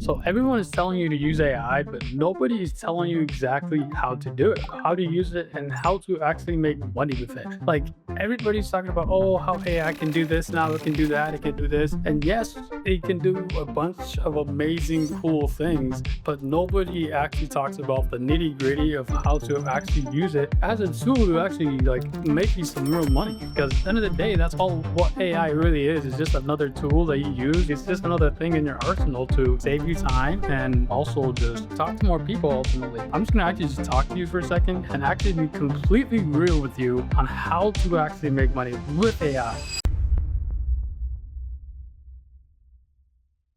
So everyone is telling you to use AI, but nobody is telling you exactly how to do it, how to use it, and how to actually make money with it. Like everybody's talking about, oh, how AI can do this now, it can do that, it can do this. And yes, it can do a bunch of amazing, cool things, but nobody actually talks about the nitty-gritty of how to actually use it as a tool to actually like make you some real money. Because at the end of the day, that's all what AI really is. It's just another tool that you use. It's just another thing in your arsenal to save you time and also just talk to more people ultimately. I'm just gonna actually just talk to you for a second and actually be completely real with you on how to actually make money with AI.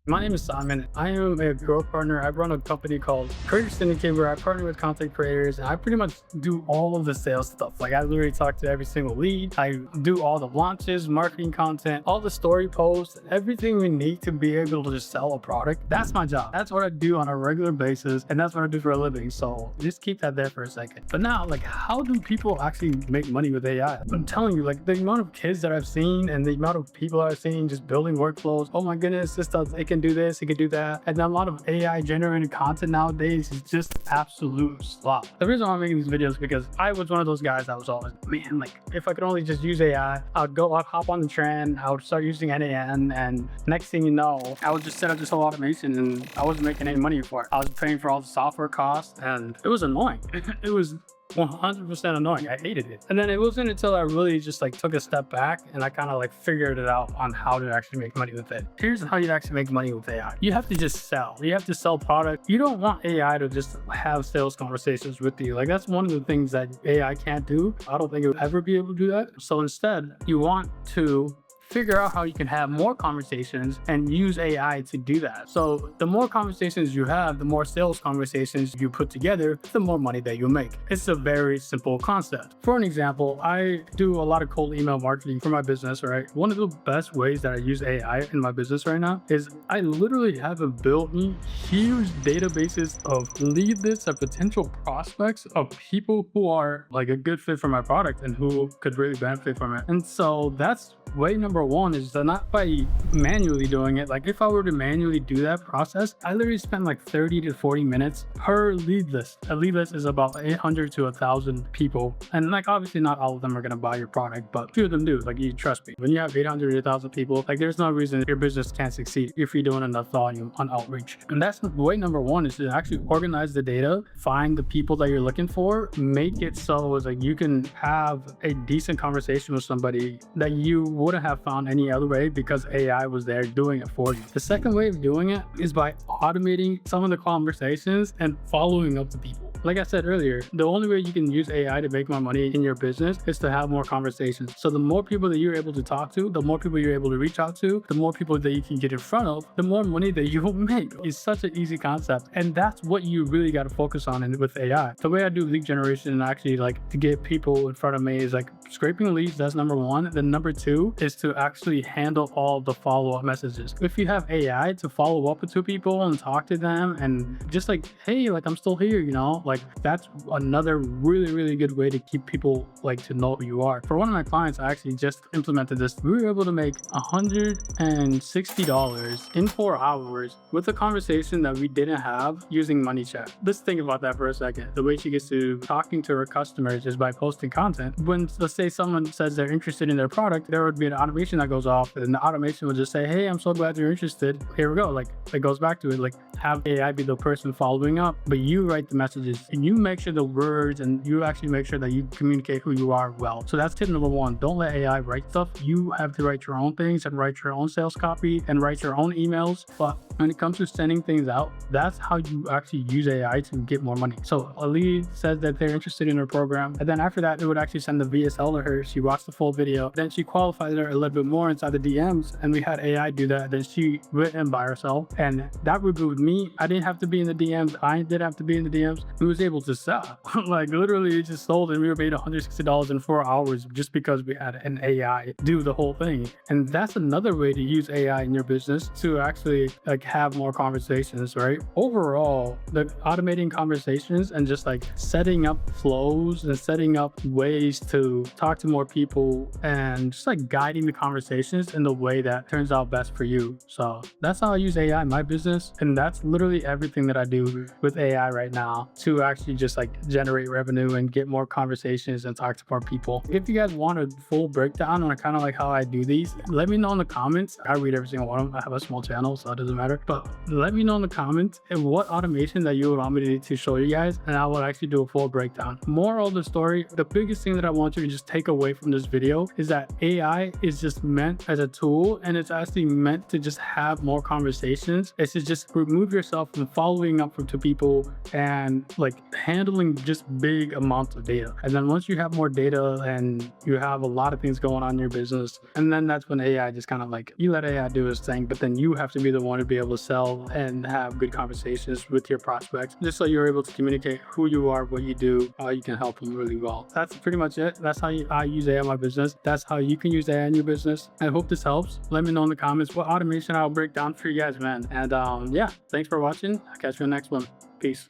My name is Simon. I am a growth partner. I run a company called Creator Syndicate where I partner with content creators and I pretty much do all of the sales stuff. Like I literally talk to every single lead. I do all the launches, marketing content, all the story posts, everything we need to be able to just sell a product. That's my job. That's what I do on a regular basis and that's what I do for a living. So just keep that there for a second. But now, like, how do people actually make money with AI? I'm telling you, like the amount of kids that I've seen and the amount of people I've seen just building workflows. Oh my goodness, this does, it can do this, it can do that. And a lot of AI generated content nowadays is just absolute slop. The reason why I'm making these videos is because I was one of those guys that was always, man, like if I could only just use AI, I'd hop on the trend, I would start using NAN, and next thing you know, I would just set up this whole automation and I wasn't making any money for it. I was paying for all the software costs and it was annoying. It was 100% annoying. I hated it. And then it wasn't until I really just like took a step back and I kind of like figured it out on how to actually make money with it. Here's how you actually make money with AI. You have to just sell. You have to sell product. You don't want AI to just have sales conversations with you. Like that's one of the things that AI can't do. I don't think it would ever be able to do that. So instead, you want to figure out how you can have more conversations and use AI to do that. So the more conversations you have, the more sales conversations you put together, the more money that you make. It's a very simple concept. For an example, I do a lot of cold email marketing for my business, right? One of the best ways that I use AI in my business right now is I literally have built me huge databases of lead lists of potential prospects of people who are like a good fit for my product and who could really benefit from it. And so that's way number one, is not by manually doing it. Like if I were to manually do that process, I literally spend like 30 to 40 minutes per lead list. A lead list is about 800 to 1,000 people. And like obviously not all of them are going to buy your product, but few of them do. Like you trust me. When you have 800 to 1,000 people, like there's no reason your business can't succeed if you're doing enough volume on outreach. And that's way number one, is to actually organize the data, find the people that you're looking for, make it so it's like you can have a decent conversation with somebody that you wouldn't have found any other way because AI was there doing it for you. The second way of doing it is by automating some of the conversations and following up the people. Like I said earlier, the only way you can use AI to make more money in your business is to have more conversations. So the more people that you're able to talk to, the more people you're able to reach out to, the more people that you can get in front of, the more money that you will make. It's such an easy concept. And that's what you really got to focus on with AI. The way I do lead generation and actually like to get people in front of me is like scraping leads. That's number one. Then number two is to actually handle all the follow-up messages. If you have AI to follow up to people and talk to them and just like, hey, like I'm still here, you know, like that's another really, really good way to keep people like to know who you are. For one of my clients, I actually just implemented this. We were able to make $160 in 4 hours with a conversation that we didn't have using MoneyChat. Let's think about that for a second. The way she gets to talking to her customers is by posting content. When, let's say someone says they're interested in their product, there would be an automation that goes off and the automation would just say, hey, I'm so glad you're interested. Here we go. Like it goes back to it, like have AI be the person following up, but you write the messages and you make sure the words and you actually make sure that you communicate who you are well. So that's tip number one. Don't let AI write stuff. You have to write your own things and write your own sales copy and write your own emails. But when it comes to sending things out, that's how you actually use AI to get more money. So a lead says that they're interested in her program, and then after that, it would actually send the VSL to her. She watched the full video. Then she qualified her a little bit more inside the DMs, and we had AI do that. Then she went in by herself, and that would be with me. I didn't have to be in the DMs. I didn't have to be in the DMs. We was able to sell. Like literally, it just sold, and we were made $160 in 4 hours just because we had an AI do the whole thing. And that's another way to use AI in your business to actually like have more conversations, right? Overall, the automating conversations and just like setting up flows and setting up ways to talk to more people, and just like guiding the conversations in the way that turns out best for you. So that's how I use AI in my business. And that's literally everything that I do with AI right now to actually just like generate revenue and get more conversations and talk to more people. If you guys want a full breakdown on kind of like how I do these, let me know in the comments. I read every single one of them. I have a small channel, so it doesn't matter. But let me know in the comments and what automation that you would want me to show you guys, and I will actually do a full breakdown. Moral of the story, the biggest thing that I want you to just take away from this video is that AI is just meant as a tool, and it's actually meant to just have more conversations. It's to just remove yourself from following up to people and like handling just big amounts of data. And then once you have more data and you have a lot of things going on in your business, and then that's when AI just kind of like, you let AI do its thing, but then you have to be the one to be able to sell and have good conversations with your prospects, just so you're able to communicate who you are, what you do, how you can help them really well. That's pretty much it. That's how I use AI in my business. That's how you can use AI in your business. I hope this helps. Let me know in the comments what automation I'll break down for you guys, man. And yeah, thanks for watching. I'll catch you in the next one. Peace.